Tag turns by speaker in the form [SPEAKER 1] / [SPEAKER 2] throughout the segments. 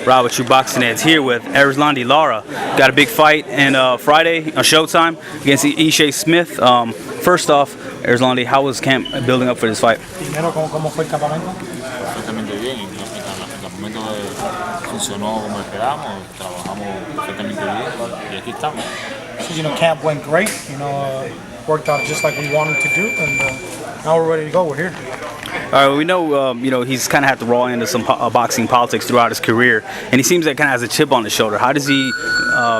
[SPEAKER 1] Rod with True Boxing Heads here with Erislandy Lara. Got a big fight and Friday on Showtime against Ishe Smith. First off, Erislandy, how was camp building up for this fight?
[SPEAKER 2] Primero, ¿cómo fue el campamento?
[SPEAKER 3] Perfectamente bien, el campamento funcionó como esperábamos, trabajamos perfectamente bien y aquí estamos.
[SPEAKER 2] So, camp went great, worked out just like we wanted to do, and now we're ready to go. We're here.
[SPEAKER 1] All right, we know, he's kind of had to roll into some boxing politics throughout his career, and he seems like kind of has a chip on his shoulder. How does he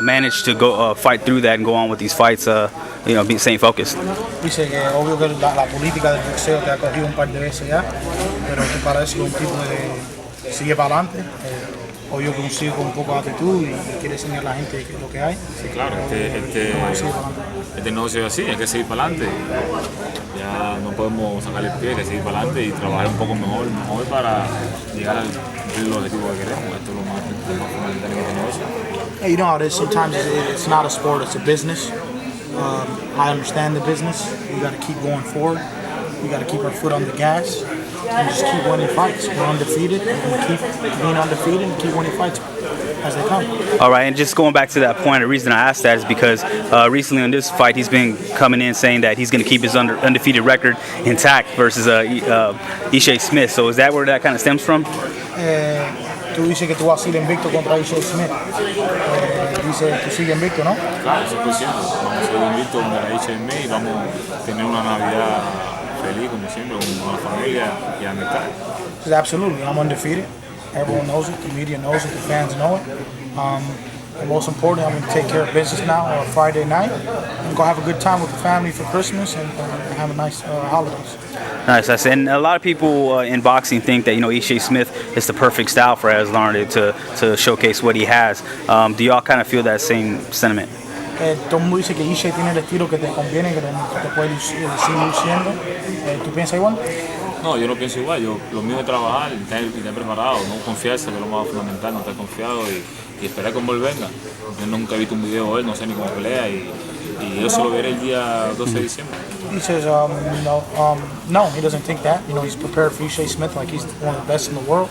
[SPEAKER 1] manage to go fight through that and go on with these fights, staying focused?
[SPEAKER 2] Dice que obvio que la política del boxeo te ha cogido un par de veces ya, pero que para eso es un tipo de sigue para adelante. Obvio que un sigue con un poco de actitud y quiere enseñar a la gente lo que hay.
[SPEAKER 3] Sí, claro, este negocio es así, hay que seguir para adelante. Ya no podemos sacar el pie, hay que seguir para adelante y trabajar un poco mejor para llegar al objetivo que queremos. Esto es lo más fundamental en este negocio.
[SPEAKER 2] Hey, you know how it is. Sometimes it's not a sport, it's a business. I understand the business. We got to keep going forward. We got to keep our foot on the gas and just keep winning fights. We're undefeated. We're going to keep being undefeated and keep winning fights as they come.
[SPEAKER 1] All right, and just going back to that point, the reason I asked that is because recently in this fight, he's been coming in saying that he's going to keep his undefeated record intact versus Ishe Smith. So is that where that kind of stems from?
[SPEAKER 2] Tú dices que tú vas a ir invicto contra Ishe Smith. Dice que sigue invicto, ¿no?
[SPEAKER 3] Claro, 100%. Vamos a seguir invicto contra Ishe Smith y vamos a tener una Navidad feliz, como siempre, con la familia y amistad.
[SPEAKER 2] Absolutely, I'm undefeated. Everyone knows it. The media knows it. The fans know it. And most importantly, I'm going to take care of business now on Friday night and go have a good time with the family for Christmas and have a nice holidays.
[SPEAKER 1] Nice. And a lot of people in boxing think that Ishe Smith is the perfect style for Erislandy to showcase what he has. Do y'all kind of feel that same sentiment?
[SPEAKER 2] Todo el mundo dice que Ishe tiene el estilo que te conviene, que te puede seguir luciendo. ¿Tú piensas igual?
[SPEAKER 3] No, yo no pienso igual. Lo mío es trabajar y estar preparado, no confiarse, que es lo más fundamental, no estar confiado y esperar que él venga. Yo nunca he visto un video de él, no sé ni cómo pelea y eso lo veré el día 12 de diciembre.
[SPEAKER 2] He says, no, he doesn't think that. He's prepared for Ishe Smith like he's one of the best in the world.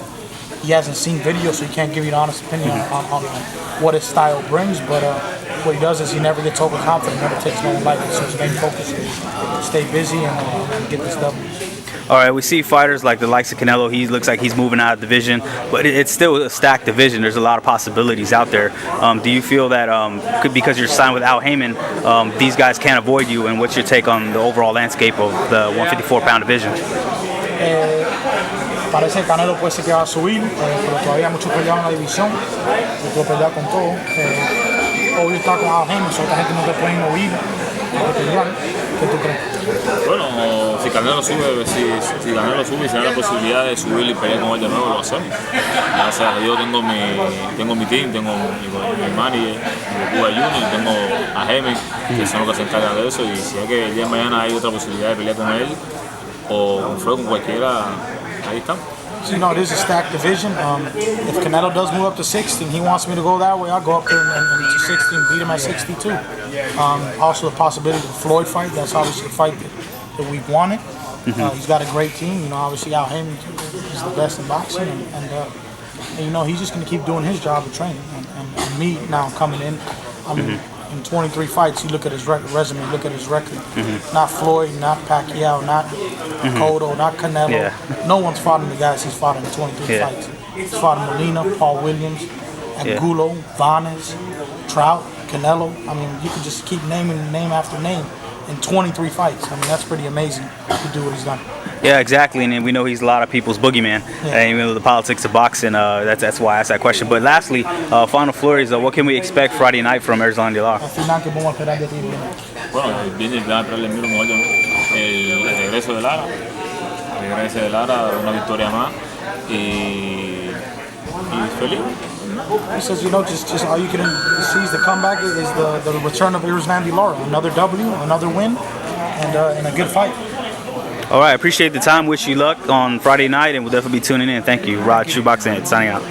[SPEAKER 2] He hasn't seen videos, so he can't give you an honest opinion on what his style brings. But what he does is he never gets overconfident, never takes no one lightly. So his main focus is stay busy and get this W.
[SPEAKER 1] All right, we see fighters like the likes of Canelo. He looks like he's moving out of division, but it's still a stacked division. There's a lot of possibilities out there. Do you feel that because you're signed with Al Haymon, these guys can't avoid you? And what's your take on the overall landscape of the 154-pound division?
[SPEAKER 2] Parece que Canelo puede ser que va a subir, pero todavía hay mucho peleado en la división. Yo puedo pelear con todo. Obvio está con Al Haymon, so esta gente no te pueden oír. ¿Qué tú crees?
[SPEAKER 3] Bueno, si Canelo sube, si Canelo sube y se da la posibilidad de subir y pelear con él de nuevo, lo hacemos. Gracias a Dios tengo mi team, tengo mi manager, mi Cuba Junior, tengo a Jaime, que son los que se encargan de eso. Y si hay que el día de mañana hay otra posibilidad de pelear con él o con Fred, con cualquiera, ahí estamos.
[SPEAKER 2] So, it is a stacked division. If Canelo does move up to 60 and he wants me to go that way, I'll go up there and to 60 and beat him at 62. Also the possibility of the Floyd fight. That's obviously a fight that we've wanted. He's got a great team. Obviously Al Haymon is the best in boxing. And he's just going to keep doing his job of training. And me now coming in, in 23 fights, you look at his resume, look at his record. Not Floyd, not Pacquiao, not Cotto, not Canelo.
[SPEAKER 1] Yeah.
[SPEAKER 2] No one's fought the guys he's fought in 23 fights. He's fought Molina, Paul Williams, Angulo, Vanes, Trout, Canelo. I mean, you can just keep naming name after name in 23 fights. I mean, that's pretty amazing to do what he's done.
[SPEAKER 1] Yeah, exactly, and we know he's a lot of people's boogeyman. Even the politics of boxing, that's why I asked that question. But lastly, final flurries, what can we expect Friday night from Erislandy Lara?
[SPEAKER 3] Bueno, viene el regreso de Lara. Una victoria más y feliz.
[SPEAKER 2] He says, just all you can see is the comeback is the return of Erislandy Lara. Another W, another win, and a good fight.
[SPEAKER 1] All right, appreciate the time. Wish you luck on Friday night, and we'll definitely be tuning in. Thank you. Rod, True Boxing Heads, signing out.